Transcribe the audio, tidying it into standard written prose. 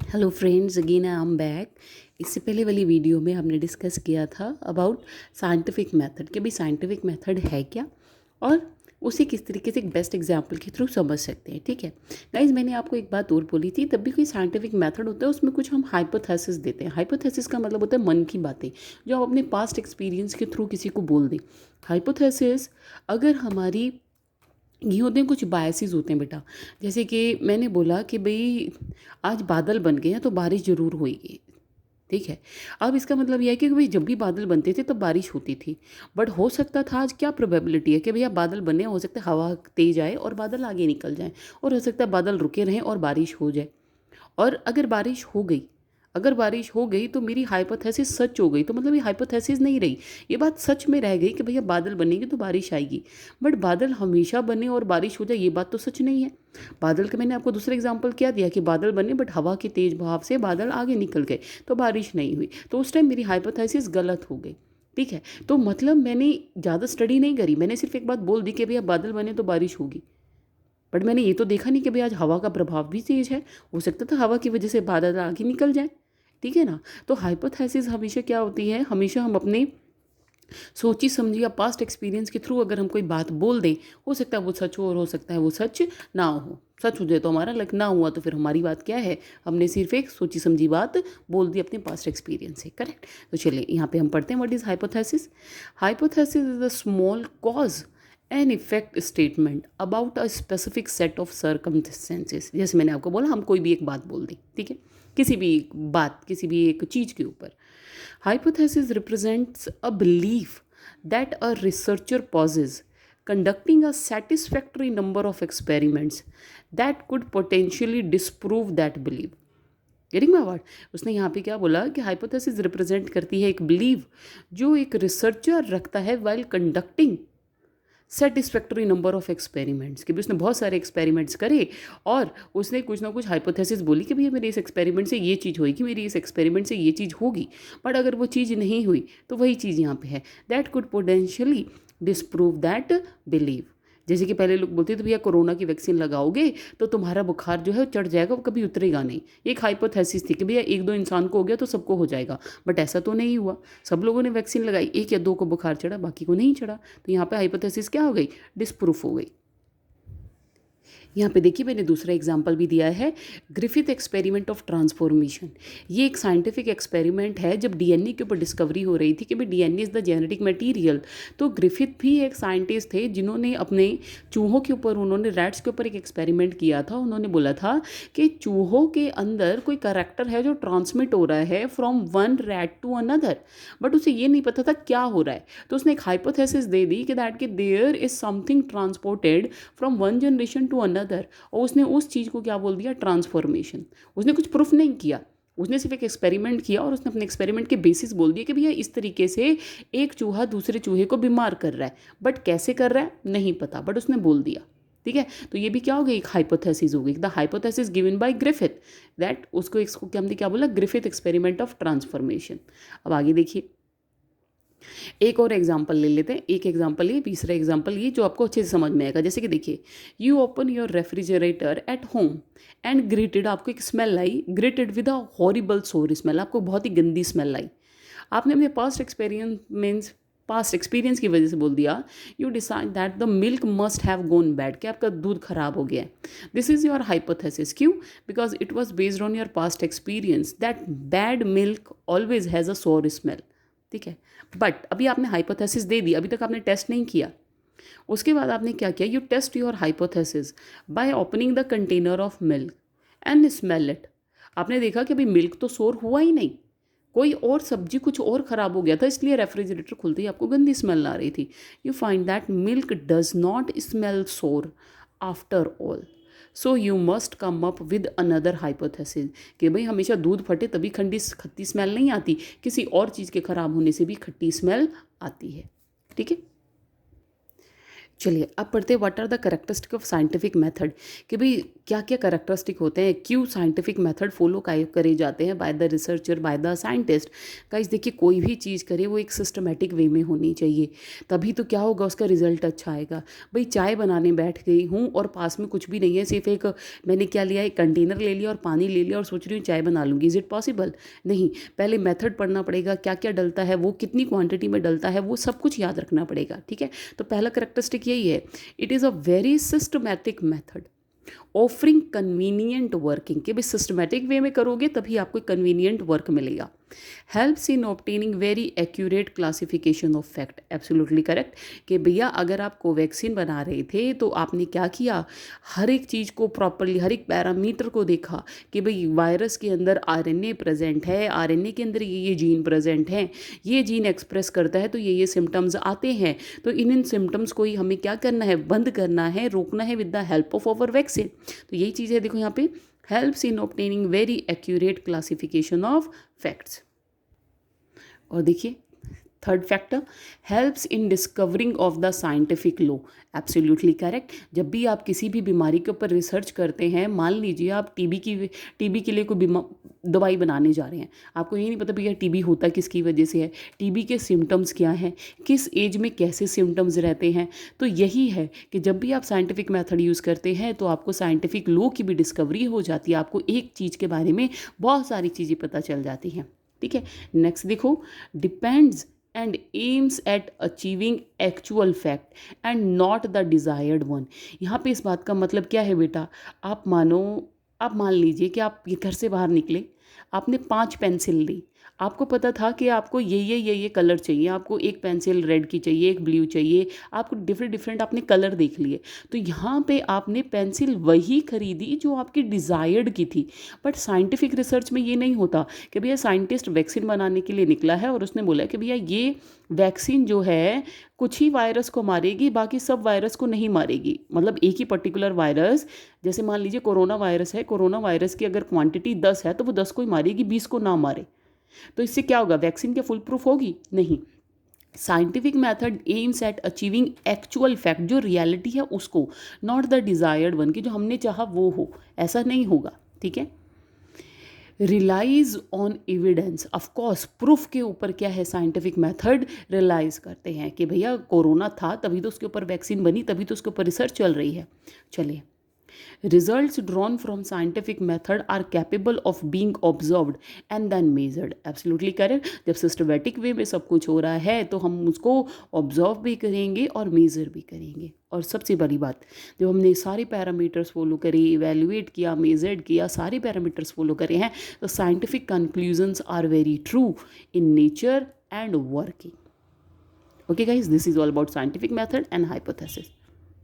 Hello friends, again I am back. इससे पहले वाली वीडियो में हमने डिस्कस किया था अबाउट साइंटिफिक मेथड कि भाई साइंटिफिक मेथड है क्या और उसे किस तरीके से एक बेस्ट एग्जाम्पल के थ्रू समझ सकते हैं। ठीक है गाइज, मैंने आपको एक बात और बोली थी, तब भी कोई साइंटिफिक मेथड होता है उसमें कुछ हम हाइपोथेसिस देते हैं। हाइपोथेसिस का मतलब होता है मन की बातें जो आप अपने पास्ट एक्सपीरियंस के थ्रू किसी को बोल दें। हाइपोथेसिस अगर हमारी ये होते हैं, कुछ बायसेस होते हैं बेटा। जैसे कि मैंने बोला कि भाई आज बादल बन गए हैं तो बारिश ज़रूर होएगी। ठीक है, अब इसका मतलब यह है कि भाई जब भी बादल बनते थे तब बारिश होती थी। बट हो सकता था, आज क्या प्रोबेबिलिटी है कि भैया बादल बने, हो सकता है हवा तेज आए और बादल आगे निकल जाए, और हो सकता है बादल रुके रहें और बारिश हो जाए। और अगर बारिश हो गई तो मेरी हाइपोथेसिस सच हो गई, तो मतलब ये हाइपोथेसिस नहीं रही, ये बात सच में रह गई कि भैया बादल बनेंगे तो बारिश आएगी। बट बादल हमेशा बने और बारिश हो जाए, ये बात तो सच नहीं है। बादल का मैंने आपको दूसरा एग्जांपल क्या दिया कि बादल बने बट हवा के तेज बहाव से बादल आगे निकल गए तो बारिश नहीं हुई, तो उस टाइम मेरी हाइपोथेसिस गलत हो गई। ठीक है, तो मतलब मैंने ज़्यादा स्टडी नहीं करी, मैंने सिर्फ एक बात बोल दी कि भैया बादल बने तो बारिश होगी। बट मैंने ये तो देखा नहीं कि भाई आज हवा का प्रभाव भी तेज है, हो सकता था हवा की वजह से बादल आगे निकल जाए। ठीक है ना। तो हाइपोथेसिस हमेशा क्या होती है, हमेशा हम अपने सोची समझी या पास्ट एक्सपीरियंस के थ्रू अगर हम कोई बात बोल दें, हो सकता है वो सच हो और हो सकता है वो सच ना हो। सच हो जाए तो हमारा लक, ना हुआ तो फिर हमारी बात क्या है, हमने सिर्फ एक सोची समझी बात बोल दी अपने पास्ट एक्सपीरियंस से। करेक्ट। तो चलिए यहाँ पे हम पढ़ते हैं what is hypothesis. Hypothesis is a small cause an effect statement about a specific set of circumstances. जैसे मैंने आपको बोला, हम कोई भी एक बात बोल दें, ठीक है, किसी भी एक बात, किसी भी एक चीज़ के ऊपर। Hypothesis represents a belief that a researcher possesses, conducting a satisfactory number of experiments that could potentially disprove that belief. Getting my word. उसने यहाँ पे क्या बोला कि हाइपोथेसिस रिप्रेजेंट करती है एक बिलीव जो एक रिसर्चर रखता है while conducting satisfactory number of experiments, कि भी उसने बहुत सारे एक्सपेरिमेंट्स करे और उसने कुछ ना कुछ हाइपोथेसिस बोली कि भैया मेरे इस एक्सपेरिमेंट से ये चीज़ होगी, मेरी इस एक्सपेरिमेंट से ये चीज़ होगी। बट अगर वो चीज़ नहीं हुई तो वही चीज़ यहाँ पे है, that could potentially disprove that believe. जैसे कि पहले लोग बोलते थे भैया कोरोना की वैक्सीन लगाओगे तो तुम्हारा बुखार जो है वो चढ़ जाएगा, वो कभी उतरेगा नहीं। ये एक हाइपोथेसिस थी कि भैया एक दो इंसान को हो गया तो सबको हो जाएगा, बट ऐसा तो नहीं हुआ। सब लोगों ने वैक्सीन लगाई, एक या दो को बुखार चढ़ा, बाकी को नहीं चढ़ा। तो यहाँ पे हाइपोथेसिस क्या हो गई, डिस्प्रूफ हो गई। यहाँ पे देखिए मैंने दूसरा एग्जाम्पल भी दिया है, ग्रिफिथ एक्सपेरिमेंट ऑफ ट्रांसफॉर्मेशन। ये एक साइंटिफिक एक्सपेरिमेंट है जब डीएनए के ऊपर डिस्कवरी हो रही थी कि भाई DNA is the genetic material. तो ग्रिफिथ भी एक साइंटिस्ट थे जिन्होंने अपने चूहों के ऊपर, उन्होंने रैट्स के ऊपर एक एक्सपेरिमेंट किया था। उन्होंने बोला था कि चूहों के अंदर कोई करैक्टर है जो ट्रांसमिट हो रहा है from one rat to another, but उसे ये नहीं पता था क्या हो रहा है। तो उसने एक हाइपोथेसिस दे दी कि दैट कि there is something transported from one generation to another, और उसने उस चीज़ को क्या बोल दिया, ट्रांसफॉर्मेशन। उसने कुछ प्रूफ नहीं किया, उसने सिर्फ एक एक्सपेरिमेंट किया और उसने अपने एक्सपेरिमेंट के बेसिस बोल दिया कि भैया इस तरीके से एक चूहा दूसरे चूहे को बीमार कर रहा है, बट कैसे कर रहा है नहीं पता, बट उसने बोल दिया। ठीक है, तो ये भी क्या हो गई, एक हाइपोथेसिस हो गई, the hypothesis given by Griffith, that उसको इसको क्या हमने क्या बोला, ग्रिफिथ एक्सपेरिमेंट ऑफ ट्रांसफॉर्मेशन। अब आगे देखिए, एक और एग्जाम्पल ले लेते हैं, एक एग्जाम्पल ये, तीसरा एग्जाम्पल ये जो आपको अच्छे से समझ में आएगा। जैसे कि देखिए, you open your refrigerator at home and greeted, आपको एक स्मेल आई, greeted with a horrible sour smell, आपको बहुत ही गंदी स्मेल आई। आपने अपने पास्ट एक्सपीरियंस की वजह से बोल दिया, you decide that the milk must have gone bad, कि आपका दूध खराब हो गया है। This is your hypothesis. क्यों? Because it was based on your past experience that bad milk always has a sour smell. ठीक है, बट अभी आपने हाइपोथेसिस दे दी, अभी तक आपने टेस्ट नहीं किया। उसके बाद आपने क्या किया, you test your hypothesis by opening the container of milk and smell it. आपने देखा कि अभी मिल्क तो सोर हुआ ही नहीं, कोई और सब्जी कुछ और ख़राब हो गया था, इसलिए रेफ्रिजरेटर खुलते ही आपको गंदी स्मेल आ रही थी। You find that milk does not smell sour after all, so you must come up with another hypothesis, कि भाई हमेशा दूध फटे तभी खट्टी स्मेल नहीं आती, किसी और चीज़ के ख़राब होने से भी खट्टी स्मेल आती है। ठीक है, चलिए अब पढ़ते हैं what are the characteristic of scientific method, कि भाई क्या क्या करेक्टरिस्टिक होते हैं, क्यों साइंटिफिक मेथड फॉलो करे जाते हैं by the researcher, by the scientist. Guys देखिए, कोई भी चीज़ करे वो एक सिस्टमेटिक वे में होनी चाहिए, तभी तो क्या होगा, उसका रिजल्ट अच्छा आएगा। भाई चाय बनाने बैठ गई हूँ और पास में कुछ भी नहीं है, सिर्फ एक मैंने क्या लिया, एक कंटेनर ले लिया और पानी ले लिया और सोच रही हूँ चाय बना लूँगी, इज़ इट पॉसिबल? नहीं, पहले मेथड पढ़ना पड़ेगा, क्या क्या डलता है, वो कितनी क्वांटिटी में डलता है, वो सब कुछ याद रखना पड़ेगा। ठीक है, तो पहला करेक्टरिस्टिक यही है, it is a very systematic method offering convenient working, कि भाई सिस्टमैटिक वे में करोगे तभी आपको कन्वीनियंट वर्क मिलेगा। Helps in obtaining very accurate classification of fact, absolutely correct, कि भैया अगर आप कोवैक्सीन बना रहे थे तो आपने क्या किया, हर एक चीज़ को प्रॉपरली, हर एक पैरामीटर को देखा कि भाई वायरस के अंदर आरएनए प्रेजेंट है, आरएनए के अंदर ये जीन प्रेजेंट है, ये जीन एक्सप्रेस करता है तो ये सिम्टम्स आते हैं, तो इन सिम्टम्स को ही हमें क्या करना है, बंद करना है, रोकना है with the help of our vaccine. तो यही चीज़ है, देखो यहाँ पे, helps in obtaining very accurate classification of facts. और देखिए third factor, helps in discovering of the scientific law, absolutely correct. जब भी आप किसी भी बीमारी के ऊपर रिसर्च करते हैं, मान लीजिए आप टीबी के लिए कोई दवाई बनाने जा रहे हैं, आपको ये नहीं पता भैया टीबी होता किसकी वजह से है, टीबी के सिम्टम्स क्या हैं, किस एज में कैसे सिम्टम्स रहते हैं। तो यही है कि जब भी आप साइंटिफिक मेथड यूज़ करते हैं तो आपको साइंटिफिक लॉ की भी डिस्कवरी हो जाती है, आपको एक चीज़ के बारे में बहुत सारी चीज़ें पता चल जाती हैं। ठीक है, नेक्स्ट देखो, depends and aims at achieving actual fact and not the desired one। यहाँ पे इस बात का मतलब क्या है बेटा, आप मान लीजिए कि आप घर से बाहर निकले, आपने 5 पेंसिल ली, आपको पता था कि आपको ये कलर चाहिए, आपको एक पेंसिल रेड की चाहिए, एक ब्लू चाहिए, आपको डिफरेंट आपने कलर देख लिए, तो यहाँ पे आपने पेंसिल वही खरीदी जो आपकी डिज़ायर्ड की थी। बट साइंटिफिक रिसर्च में ये नहीं होता कि भैया साइंटिस्ट वैक्सीन बनाने के लिए निकला है और उसने बोला कि भैया ये वैक्सीन जो है कुछ ही वायरस को मारेगी, बाकी सब वायरस को नहीं मारेगी। मतलब एक ही पर्टिकुलर वायरस, जैसे मान लीजिए कोरोना वायरस है, कोरोना वायरस की अगर क्वांटिटी 10 है तो वो 10 को ही मारेगी, 20 को ना मारे। तो इससे क्या होगा, वैक्सीन क्या फुल प्रूफ होगी? नहीं। Scientific method aims at achieving actual fact, जो रियलिटी है उसको, नॉट द डिजायर्ड वन, की जो हमने चाहा वो हो, ऐसा नहीं होगा। ठीक है, relies on evidence, of course proof के ऊपर क्या है, साइंटिफिक मेथड रिलाइज करते हैं कि भैया कोरोना था तभी तो उसके ऊपर वैक्सीन बनी, तभी तो उसके ऊपर रिसर्च चल रही है। चलिए, results drawn from scientific method are capable of being observed and then measured, absolutely correct। जब सिस्टमेटिक वे में सब कुछ हो रहा है तो हम उसको ऑब्जर्व भी करेंगे और मेज़र भी करेंगे। और सबसे बड़ी बात, जब हमने सारे पैरामीटर्स फॉलो करे, इवेल्युएट किया, मेजर्ड किया, सारे पैरामीटर्स फॉलो करे हैं, तो scientific conclusions are very true in nature and working. Okay guys, this is all about scientific method and hypothesis.